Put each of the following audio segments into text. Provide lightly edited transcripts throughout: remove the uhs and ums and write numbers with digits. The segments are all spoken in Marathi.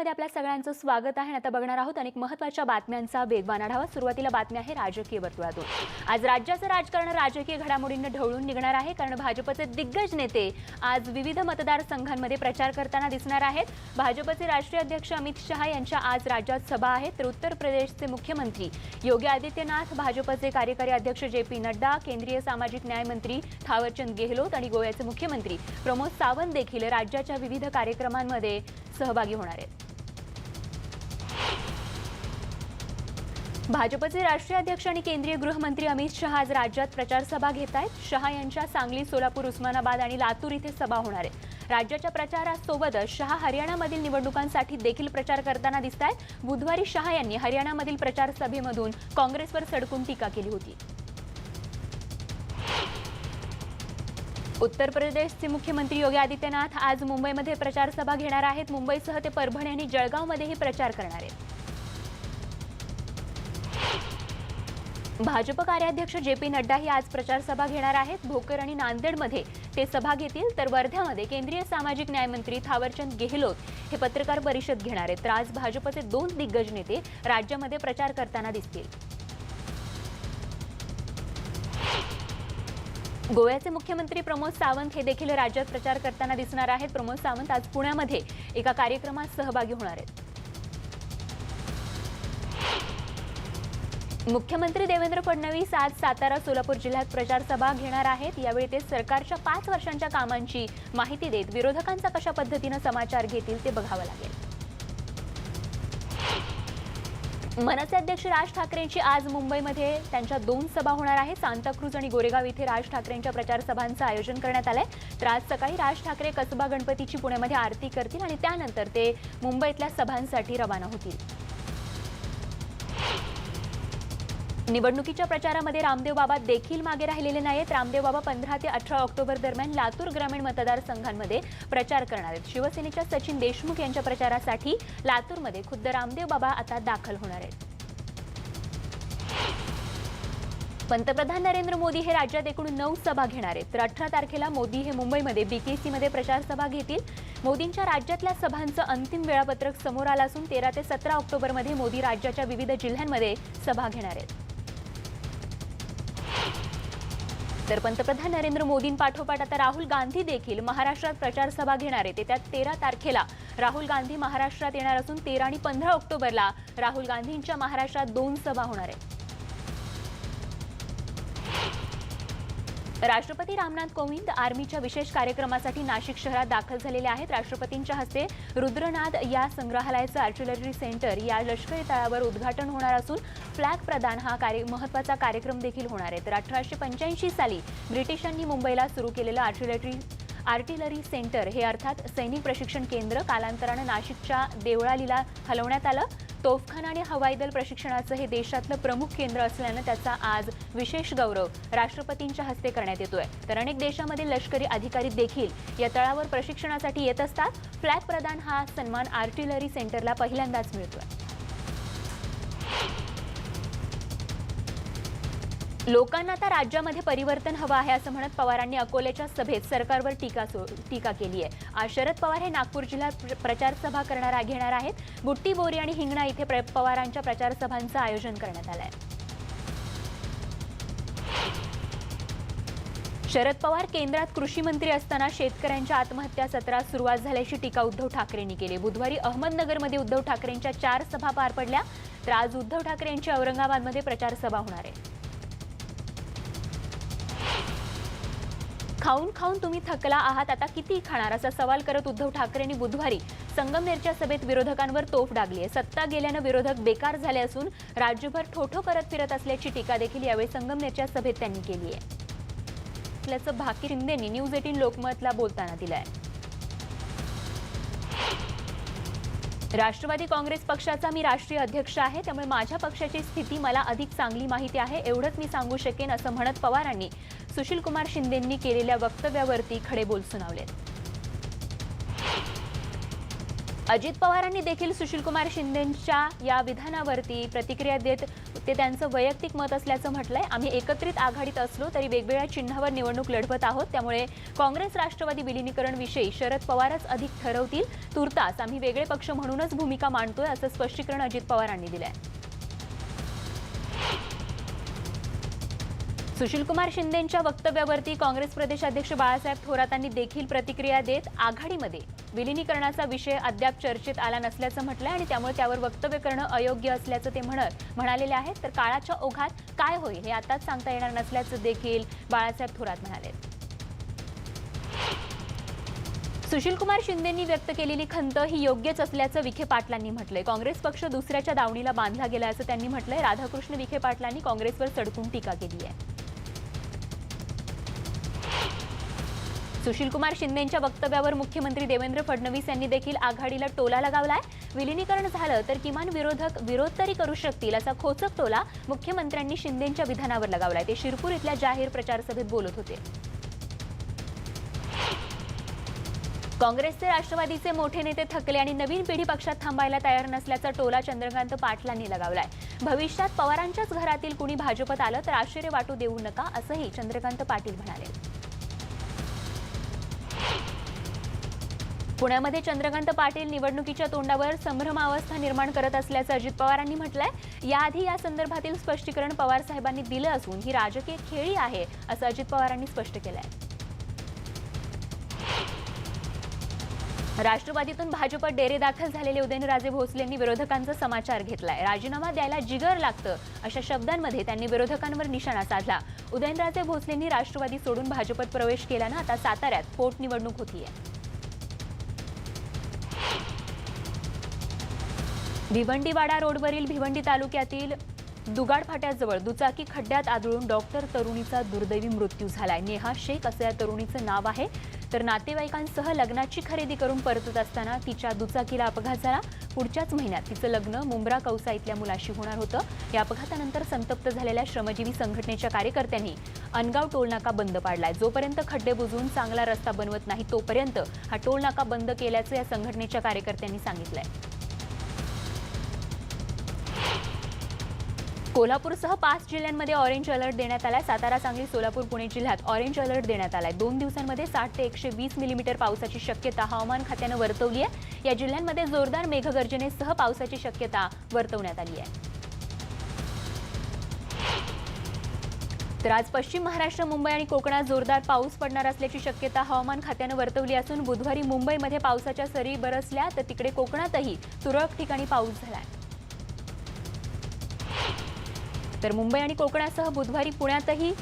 मध्ये आपल्या सगळ्यांचं स्वागत आहे. आता बघणार आहोत अनेक महत्त्वाच्या बातम्यांचा वेगवान आढावा. सुरुवातीला बातमी आहे राजकीय वर्तुळातून. आज राज्याचं राजकारण राजकीय घडामोडींना ढवळून निघणार आहे, कारण भाजपचे दिग्गज नेते आज विविध मतदारसंघांमध्ये प्रचार करताना दिसणार आहेत. भाजपचे राष्ट्रीय अध्यक्ष अमित शहा यांच्या आज राज्यात सभा आहे, तर उत्तर प्रदेशचे मुख्यमंत्री योगी आदित्यनाथ, भाजपचे कार्यकारी अध्यक्ष जे.पी. नड्डा, केंद्रीय सामाजिक न्याय मंत्री थावरचंद गेहलोत आणि गोव्याचे मुख्यमंत्री प्रमोद सावंत देखील राज्याच्या विविध कार्यक्रमांमध्ये सहभागी होणार आहेत. भाजपचे राष्ट्रीय अध्यक्ष आणि केंद्रीय गृहमंत्री अमित शहा आज राज्यात प्रचार सभा घेत आहेत. शहा यांच्या सांगली, सोलापूर, उस्मानाबाद आणि लातूर इथे सभा होणार आहे. राज्याच्या प्रचारासोबतच शहा हरियाणामधील निवडणुकांसाठी देखील प्रचार करताना दिसत आहेत. बुधवारी शहा यांनी हरियाणामधील प्रचार सभेमधून काँग्रेसवर सडकून टीका केली होती. उत्तर प्रदेशचे मुख्यमंत्री योगी आदित्यनाथ आज मुंबईमध्ये प्रचार सभा घेणार आहेत. मुंबईसह ते परभणी आणि जळगावमध्येही प्रचार करणार आहेत. भाजप कार्याध्यक्ष जे.पी. नड्डाही आज प्रचार सभा घेणार आहेत. भोकर आणि नांदेडमध्ये ते सभा घेतील, तर वर्ध्यामध्ये केंद्रीय सामाजिक न्याय मंत्री थावरचंद गेहलोत हे पत्रकार परिषद घेणार आहेत. तर आज भाजपचे 2 दिग्गज नेते राज्यामध्ये प्रचार करताना दिसतील. गोव्याचे मुख्यमंत्री प्रमोद सावंत हे देखील राज्यात प्रचार करताना दिसणार आहेत. प्रमोद सावंत आज पुण्यामध्ये एका कार्यक्रमात सहभागी होणार आहेत. मुख्यमंत्री देवेंद्र फडणवीस आज सातारा, सोलापूर जिल्ह्यात प्रचार सभा घेणार आहेत. यावेळी ते सरकारच्या 5 वर्षांच्या कामांची माहिती देत विरोधकांचा कशा पद्धतीने समाचार घेतील ते बघावं लागेल. मनसे अध्यक्ष राज ठाकरेंची आज मुंबईमध्ये त्यांच्या 2 सभा होणार आहेत. सांताक्रूज आणि गोरेगाव इथे राज ठाकरेंच्या प्रचार सभांचं आयोजन करण्यात आलंय. तर आज सकाळी राज ठाकरे कसबा गणपतीची पुण्यामध्ये आरती करतील आणि त्यानंतर ते मुंबईतल्या सभांसाठी रवाना होतील. निवडणुकीच्या प्रचारामध्ये रामदेव बाबा देखील मागे राहिलेले नाहीत. रामदेव बाबा 15 ते 18 ऑक्टोबर दरम्यान लातूर ग्रामीण मतदारसंघांमध्ये प्रचार करणार आहेत. शिवसेनेच्या सचिन देशमुख यांच्या प्रचारासाठी लातूरमध्ये खुद्द रामदेव बाबा आता दाखल होणार आहेत. पंतप्रधान नरेंद्र मोदी हे राज्यात एकूण 9 सभा घेणार आहेत. तर 18 तारखेला मोदी हे मुंबईमध्ये बीकेसीमध्ये प्रचार सभा घेतील. मोदींच्या राज्यातल्या सभांचं अंतिम वेळापत्रक समोर आलं असून 13 ते 17 ऑक्टोबरमध्ये मोदी राज्याच्या विविध जिल्ह्यांमध्ये सभा घेणार आहेत. तर पंतप्रधान नरेंद्र मोदींपाठोपाठ आता राहुल गांधी देखील महाराष्ट्रात प्रचार सभा घेणार आहेत. येत्या 13 तारखेला राहुल गांधी महाराष्ट्रात येणार असून 13 आणि 15 ऑक्टोबरला राहुल गांधींच्या महाराष्ट्रात 2 सभा होणार आहेत. राष्ट्रपती रामनाथ कोविंद आर्मीच्या विशेष कार्यक्रमासाठी नाशिक शहरात दाखल झालेले आहेत. राष्ट्रपतींच्या हस्ते रुद्रनाद या संग्रहालयाचं आर्टिलरी सेंटर या लष्करी तळावर उद्घाटन होणार असून फ्लॅग प्रदान हा महत्त्वाचा कार्यक्रम देखील होणार आहे. तर 1885 साली ब्रिटिशांनी मुंबईला सुरू केलेलं आर्टिलरी सेंटर हे अर्थात सैनिक प्रशिक्षण केंद्र कालांतरानं नाशिकच्या देवळालीला हलवण्यात आलं. तोफखाना आणि हवाई दल प्रशिक्षणाचं हे देशातलं प्रमुख केंद्र असल्यानं त्याचा आज विशेष गौरव राष्ट्रपतींच्या हस्ते करण्यात येतोय. तर अनेक देशांमधील लष्करी अधिकारी देखील या तळावर प्रशिक्षणासाठी येत असतात. फ्लॅग प्रदान हा सन्मान आर्टिलरी सेंटरला पहिल्यांदाच मिळतोय. लोकांना आता राज्यामध्ये परिवर्तन हवं आहे असं म्हणत पवारांनी अकोल्याच्या सभेत सरकारवर टीका केली आहे. आज शरद पवार हे नागपूर जिल्ह्यात प्रचार सभा घेणार आहेत. बुट्टी, बोरी आणि हिंगणा इथे पवारांच्या प्रचार सभांचं आयोजन करण्यात आलं आहे. शरद पवार केंद्रात कृषी मंत्री असताना शेतकऱ्यांच्या आत्महत्या सत्रास सुरुवात झाल्याची टीका उद्धव ठाकरेंनी केली. बुधवारी अहमदनगरमध्ये उद्धव ठाकरेंच्या 4 सभा पार पडल्या. तर आज उद्धव ठाकरे यांची औरंगाबादमध्ये प्रचार सभा होणार आहे. खाऊन खाऊन तुम्ही थकला आहात, आता किती खाणार असा सवाल करत उद्धव ठाकरेंनी बुधवारी संगमनेरच्या सभेत विरोधकांवर तोफ डागली आहे. सत्ता गेल्यानं विरोधक बेकार झाले असून राज्यभर ठोठो करत फिरत असल्याची टीका देखील यावेळी संगमनेरच्या सभेत त्यांनी केली आहे. असल्याचं भाकी शिंदेंनी न्यूज 18 लोकमतला बोलताना दिलंय. राष्ट्रवादी काँग्रेस पक्षाचा मी राष्ट्रीय अध्यक्ष आहे, त्यामुळे माझ्या पक्षाची स्थिती मला अधिक चांगली माहिती आहे, एवढंच मी सांगू शकेन असं म्हणत पवारांनी सुशीलकुमार शिंदेंनी केलेल्या वक्तव्यावरती खडे बोल सुनावलेत. अजित पवारांनी देखील सुशीलकुमार शिंदेंच्या या विधानावरती प्रतिक्रिया देत ते त्यांचं वैयक्तिक मत असल्याचं म्हटलंय. आम्ही एकत्रित आघाडीत असलो तरी वेगवेगळ्या चिन्हावर निवडणूक लढवत आहोत. त्यामुळे काँग्रेस राष्ट्रवादी विलीनीकरण विषयी शरद पवारच अधिक ठरवतील. तुर्तास आम्ही वेगळे पक्ष म्हणूनच भूमिका मांडतोय असं स्पष्टीकरण अजित पवारांनी दिलंय. सुशीलकुमार शिंदेंच्या वक्तव्यावरती काँग्रेस प्रदेशाध्यक्ष बाळासाहेब थोरातांनी देखील प्रतिक्रिया देत आघाडीमध्ये विलीनीकरणाचा विषय अद्याप चर्चेत आला नसल्याचं म्हटलंय आणि त्यामुळे त्यावर वक्तव्य करणं अयोग्य असल्याचं ते म्हणालेले आहेत. तर काळाच्या ओघात काय होईल हे आताच सांगता येणार नसल्याचं देखील बाळासाहेब थोरात म्हणाले. सुशीलकुमार शिंदेंनी व्यक्त केलेली खंत ही योग्यच असल्याचं विखे पाटलांनी म्हटलंय. काँग्रेस पक्ष दुसऱ्याच्या दावणीला बांधला गेला असं त्यांनी म्हटलंय. राधाकृष्ण विखे पाटलांनी काँग्रेसवर सडकून टीका केली आहे. सुशीलकुमार शिंदेंच्या वक्तव्यावर मुख्यमंत्री देवेंद्र फडणवीस यांनी देखील आघाडीला टोला लगावलाय. विलीनीकरण झालं तर किमान विरोधक विरोध तरी करू शकतील असा खोचक टोला मुख्यमंत्र्यांनी शिंदेंच्या विधानावर लगावलाय. ते शिरपूर इथल्या जाहीर प्रचार सभेत बोलत होते. काँग्रेसचे राष्ट्रवादीचे मोठे नेते थकले आणि नवीन पिढी पक्षात थांबायला तयार नसल्याचा टोला चंद्रकांत पाटलांनी लगावलाय. भविष्यात पवारांच्याच घरातील कुणी भाजपत आलं तर आश्चर्य वाटू देऊ नका असंही चंद्रकांत पाटील म्हणाले. पुण्यामध्ये चंद्रकांत पाटील निवडणुकीच्या तोंडावर संभ्रमावस्था निर्माण करत असल्याचं अजित पवारांनी म्हटलंय. याआधी या संदर्भातील स्पष्टीकरण पवार साहेबांनी दिलं असून ही राजकीय खेळी आहे असं अजित पवारांनी स्पष्ट केलंय. राष्ट्रवादीतून भाजपत डेरे दाखल झालेले उदयनराजे भोसलेंनी विरोधकांचा समाचार घेतलाय. राजीनामा द्यायला जिगर लागतं अशा शब्दांमध्ये त्यांनी विरोधकांवर निशाणा साधला. उदयनराजे भोसलेंनी राष्ट्रवादी सोडून भाजपत प्रवेश केल्यानं आता साताऱ्यात पोटनिवडणूक होतीये. भिवंडीवाडा रोडवरील भिवंडी तालुक्यातील दुगाड फाट्याजवळ दुचाकी खड्ड्यात आदळून डॉक्टर तरुणीचा दुर्दैवी मृत्यू झालाय. नेहा शेख असं या तरुणीचं नाव आहे. तर नातेवाईकांसह लग्नाची खरेदी करून परतत असताना तिच्या दुचाकीला अपघात झाला. पुढच्याच महिन्यात तिचं लग्न मुंब्रा कौसा इथल्या मुलाशी होणार होतं. या अपघातानंतर संतप्त झालेल्या श्रमजीवी संघटनेच्या कार्यकर्त्यांनी अनगाव टोलनाका बंद पाडलाय. जोपर्यंत खड्डे बुजवून चांगला रस्ता बनवत नाही तोपर्यंत हा टोलनाका बंद केल्याचं या संघटनेच्या कार्यकर्त्यांनी सांगितलंय. कोल्हापूरसह 5 जिल्ह्यांमध्ये ऑरेंज अलर्ट देण्यात आलाय. सातारा, सांगली, सोलापूर, पुणे जिल्ह्यात ऑरेंज अलर्ट देण्यात आलाय. 2 दिवसांमध्ये 60 ते 120 मिलीमीटर पावसाची शक्यता हवामान खात्यानं वर्तवली आहे. या जिल्ह्यांमध्ये जोरदार मेघगर्जनेसह पावसाची शक्यता वर्तवण्यात आली आहे. तर आज पश्चिम महाराष्ट्र, मुंबई आणि कोकणात जोरदार पाऊस पडणार असल्याची शक्यता हवामान खात्यानं वर्तवली असून बुधवारी मुंबईमध्ये पावसाच्या सरी बरसल्या तर तिकडे कोकणातही तुरळक ठिकाणी पाऊस झालाय. तर मुंबई आणि कोकणासह बुधवारी पुण्यातही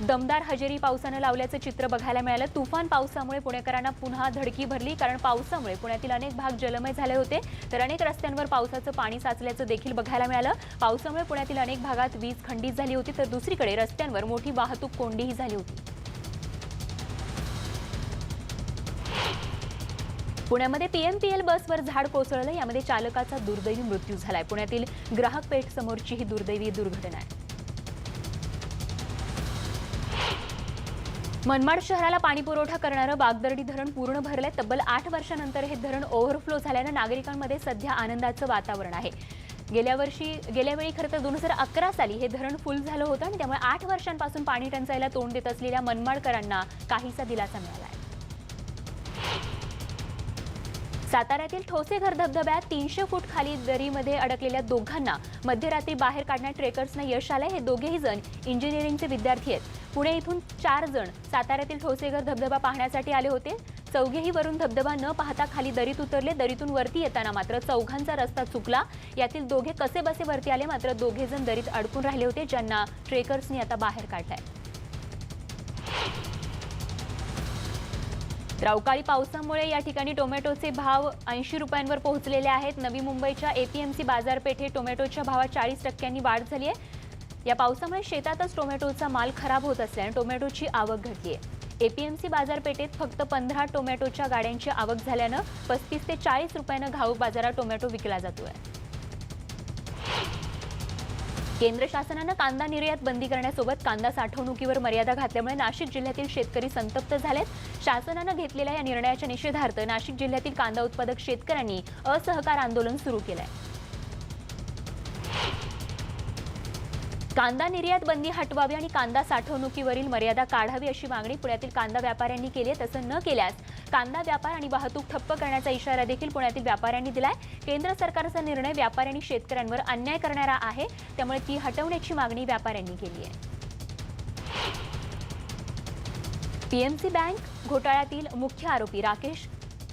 दमदार हजेरी पावसानं लावल्याचं चित्र बघायला मिळालं. तुफान पावसामुळे पुणेकरांना पुन्हा धडकी भरली. कारण पावसामुळे पुण्यातील अनेक भाग जलमय झाले होते. तर अनेक रस्त्यांवर पावसाचं पाणी साचल्याचं देखील बघायला मिळालं. पावसामुळे पुण्यातील अनेक भागात वीज खंडित झाली होती. तर दुसरीकडे रस्त्यांवर मोठी वाहतूक कोंडीही झाली होती. पुण्यामध्ये पीएमपीएल बसवर झाड कोसळलं. यामध्ये चालकाचा दुर्दैवी मृत्यू झालाय. पुण्यातील ग्राहक पेठ समोरची ही दुर्दैवी दुर्घटना आहे. मनमाड शहराला पाणी पुरवठा करणारं बागदर्डी धरण पूर्ण भरलंय. तब्बल 8 वर्षांनंतर हे धरण ओव्हरफ्लो झाल्यानं नागरिकांमध्ये सध्या आनंदाचं वातावरण आहे. गेल्या वेळी खरं तर 2011 साली हे धरण फुल झालं होतं आणि त्यामुळे 8 वर्षांपासून पाणी टंचाईला तोंड देत असलेल्या मनमाडकरांना काहीसा दिलासा मिळाला आहे. साताऱ्यातील ठोसेघर धबधब्यात 300 फूट खाली दरीमध्ये अडकलेल्या दोघांना मध्यरात्री बाहेर काढण्यात ट्रेकर्सना यश आलंय. हे दोघेही जण इंजिनिअरिंगचे विद्यार्थी आहेत. पुणे इथून 4 जण साताऱ्यातील ठोसेघर धबधबा पाहण्यासाठी आले होते. चौघेही वरून धबधबा न पाहता खाली दरीत उतरले. दरीतून वरती येताना मात्र चौघांचा रस्ता चुकला. यातील दोघे कसेबसे वरती आले. मात्र दोघे जण दरीत अडकून राहिले होते, ज्यांना ट्रेकर्सनी आता बाहेर काढलंय. अवकाळी पावसामुळे या ठिकाणी टोमॅटोचे भाव 80 रुपयांवर पोहोचलेले आहेत. नवी मुंबईच्या एपीएमसी बाजारपेठेत टोमॅटोच्या भावात 40% वाढ झाली आहे. या पावसामुळे शेतातच टोमॅटोचा माल खराब होत असल्याने टोमॅटोची आवक घटली आहे. एपीएमसी बाजारपेठेत फक्त 15 टोमॅटोच्या गाड्यांची आवक झाल्यानं 35 ते 40 रुपयानं घाऊक बाजारात टोमॅटो विकला जातोय. केंद्र शासनानं कांदा निर्यात बंदी करण्यासोबत कांदा साठवणुकीवर मर्यादा घातल्यामुळे नाशिक जिल्ह्यातील शेतकरी संतप्त झालेत। शासनानं घेतलेल्या या निर्णयाच्या निषेधार्थ नाशिक जिल्ह्यातील कांदा उत्पादक शेतकऱ्यांनी असहकार आंदोलन सुरू केलंय। कांदा निर्यात बंदी हटवावी आणि कांदा साठवणुकीवरील मर्यादा काढावी अशी मागणी पुण्यातील कांदा व्यापाऱ्यांनी केली आहे। तसं न केल्यास कांदा व्यापार आणि वाहतूक ठप्प करण्याचा इशारा देखील पुण्यातील व्यापाऱ्यांनी दिलाय। केंद्र सरकारचा निर्णय व्यापारी आणि शेतकऱ्यांवर अन्याय करणारा आहे, त्यामुळे ती हटवण्याची मागणी व्यापाऱ्यांनी केली आहे। पीएमसी बँक घोटाळ्यातील मुख्य आरोपी राकेश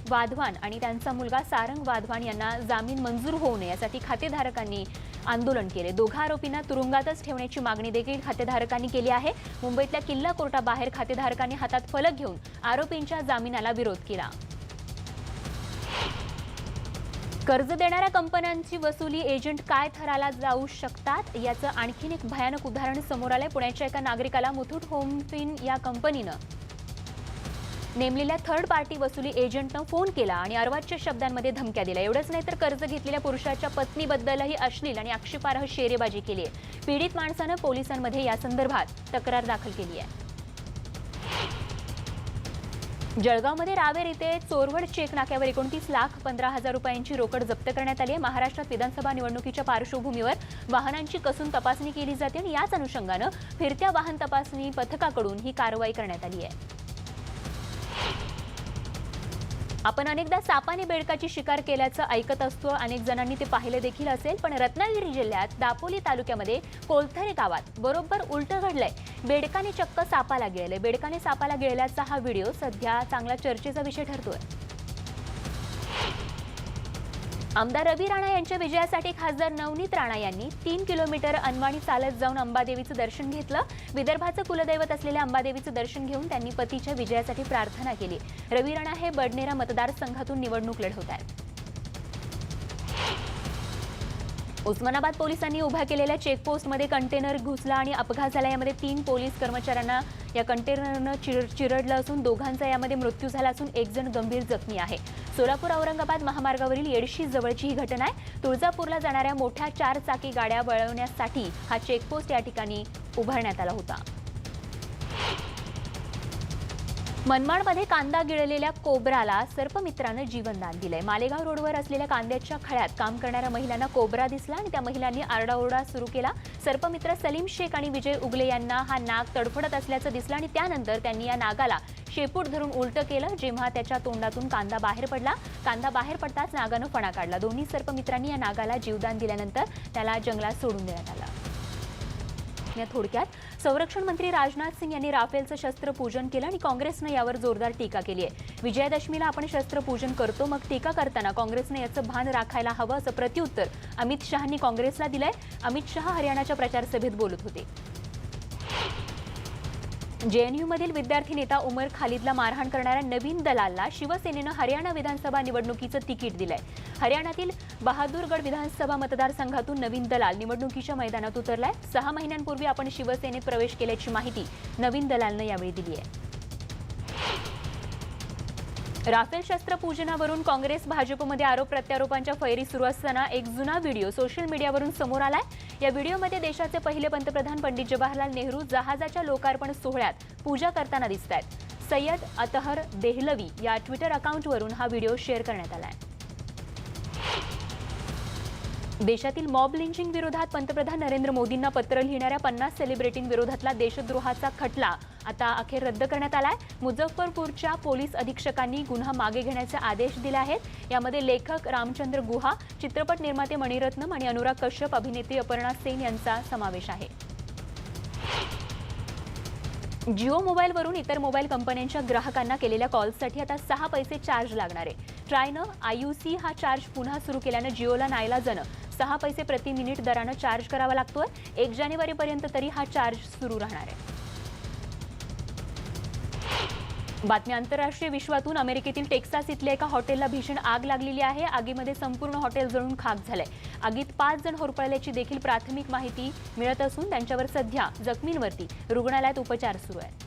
वाधवान आणि त्यांचा मुलगा सारंग वाधवान यांना जामीन मंजूर होऊ नये यासाठी खातेधारकांनी आंदोलन केले। दोघा आरोपींना तुरुंगातच ठेवण्याची मागणी देखील खातेधारकांनी केली आहे। मुंबईतल्या किल्ला कोर्टाबाहेर खातेधारकांनी हातात फलक घेऊन आरोपींच्या जामिनाला विरोध केला। कर्ज देणाऱ्या कंपन्यांची वसुली एजंट काय थराला जाऊ शकतात याचं आणखीन एक भयानक उदाहरण समोर आलंय। पुण्याच्या एका नागरिकाला मुथूट होमफिन या कंपनीनं नेमलेल्या थर्ड पार्टी वसुली एजंटनं फोन केला आणि अर्वाच्य शब्दांमध्ये धमक्या दिल्या। एवढंच नाही तर कर्ज घेतलेल्या पुरुषाच्या पत्नीबद्दलही अश्लील आणि आक्षेपार्ह शेरेबाजी केली आहे। पीडित माणसानं पोलिसांमध्ये या संदर्भात तक्रार दाखल केली आहे। जळगावमध्ये रावेर इथे चोरवड चेक नाक्यावर 29,15,000 रुपयांची रोकड जप्त करण्यात आली आहे। महाराष्ट्रात विधानसभा निवडणुकीच्या पार्श्वभूमीवर वाहनांची कसून तपासणी केली जाते आणि याच अनुषंगानं फिरत्या वाहन तपासणी पथकाकडून ही कारवाई करण्यात आली आहे। आपण अनेकदा सापाने बेडकाची शिकार केल्याचं ऐकत असतो, अनेक जणांनी ते पाहिले देखील असेल, पण रत्नागिरी जिल्ह्यात दापोली तालुक्यामध्ये कोलथरे गावात बरोबर उलटं घडलंय। बेडकाने चक्क सापाला गिळले। बेडकाने सापाला गिळल्याचा हा व्हिडिओ सध्या चांगला चर्चेचा विषय ठरतोय। आमदार रवी राणा यांच्या विजयासाठी खासदार नवनीत राणा यांनी 3 किलोमीटर अनवाणी चालत जाऊन अंबादेवीचं दर्शन घेतलं। विदर्भाचं कुलदैवत असलेल्या अंबादेवीचं दर्शन घेऊन त्यांनी पतीच्या विजयासाठी प्रार्थना केली। रवी राणा हे बडनेरा मतदारसंघातून निवडणूक लढवत आहेत। उस्मानाबाद पोलिसांनी उभ्या केलेल्या चेकपोस्टमध्ये कंटेनर घुसला आणि अपघात झाला। यामध्ये 3 पोलीस कर्मचाऱ्यांना या कंटेनरनं चिरडलं असून दोघांचा यामध्ये मृत्यू झाला असून एक जण गंभीर जखमी आहे। सोलापूर औरंगाबाद महामार्गावरील येडशी जवळची ही घटना आहे। तुळजापूरला जाणाऱ्या मोठ्या 4 चाकी गाड्या वळवण्यासाठी हा चेकपोस्ट या ठिकाणी उभारण्यात आला होता। मनमाडमध्ये कांदा गिळलेल्या कोब्राला सर्पमित्रानं जीवनदान दिलंय। मालेगाव रोडवर असलेल्या कांद्याच्या खळ्यात काम करणाऱ्या महिलांना कोब्रा दिसला आणि त्या महिलांनी आरडाओरडा सुरू केला। सर्पमित्र सलीम शेख आणि विजय उगले यांना हा नाग तडफडत असल्याचं दिसलं आणि त्यानंतर त्यांनी या नागाला शेपूट धरून उलटं केलं। जेव्हा त्याच्या तोंडातून कांदा बाहेर पडला, कांदा बाहेर पडताच नागानं फणा काढला। दोन्ही सर्पमित्रांनी या नागाला जीवदान दिल्यानंतर त्याला जंगलात सोडून देण्यात आलं। थोडक्यात संरक्षण मंत्री राजनाथ सिंग यांनी राफेलचं शस्त्रपूजन केलं आणि काँग्रेसनं यावर जोरदार टीका केली आहे। विजयादशमीला आपण शस्त्रपूजन करतो, मग टीका करताना काँग्रेसने याचं भान राखायला हवं असं प्रत्युत्तर अमित शहांनी काँग्रेसला दिलंय। अमित शहा हरियाणाच्या प्रचार सभेत बोलत होते। जेएनयूमधील विद्यार्थी नेता उमर खालिदला मारहाण करणाऱ्या नवीन दलालला शिवसेनेनं हरियाणा विधानसभा निवडणुकीचं तिकीट दिलंय। हरियाणातील बहादूरगड विधानसभा मतदारसंघातून नवीन दलाल निवडणुकीच्या मैदानात उतरलाय। 6 महिन्यांपूर्वी आपण शिवसेनेत प्रवेश केल्याची माहिती नवीन दलालनं यावेळी दिली आहे। राफेल शस्त्रपूजनावरून काँग्रेस भाजपमध्ये आरोप प्रत्यारोपांच्या फैरी सुरू असताना एक जुना व्हिडिओ सोशल मीडियावरून समोर आलाय। या व्हिडिओमध्ये देशाचे पहिले पंतप्रधान पंडित जवाहरलाल नेहरू जहाजाच्या लोकार्पण सोहळ्यात पूजा करताना दिसतायत। सय्यद अतहर देहलवी या ट्विटर अकाउंटवरून हा व्हिडिओ शेअर करण्यात आलाय। देशातील मॉब लिंचिंग विरोधात पंतप्रधान नरेंद्र मोदींना पत्र लिहिणाऱ्या 50 सेलिब्रिटींविरोधातला देशद्रोहाचा खटला आता अखेर रद्द करण्यात आलाय। मुझफ्फरपूरच्या पोलीस अधीक्षकांनी गुन्हा मागे घेण्याचे आदेश दिले आहेत। यामध्ये लेखक रामचंद्र गुहा, चित्रपट निर्माते मणिरत्नम आणि अनुराग कश्यप, अभिनेत्री अपर्णा सेन यांचा समावेश आहे। जिओ मोबाईलवरून इतर मोबाईल कंपन्यांच्या ग्राहकांना केलेल्या कॉल्ससाठी आता 6 पैसे चार्ज लागणार आहे। ट्रायनं IUC हा चार्ज पुन्हा सुरू केल्यानं जिओला नाईलाजानं 6 पैसे प्रति मिनिट दरानं चार्ज करावा लागतोय। 1 जानेवारीपर्यंत तरी हा चार्ज सुरू राहणार आहे। बातमी आंतरराष्ट्रीय विश्वातून अमेरिकेतील टेक्सास इथल्या एका हॉटेलला भीषण आग लागलेली आहे। आगीमध्ये संपूर्ण हॉटेल जळून खाक झालंय। आगीत 5 जण होरपळल्याची देखील प्राथमिक माहिती मिळत असून त्यांच्यावर सध्या जखमींवरती रुग्णालयात उपचार सुरू आहेत।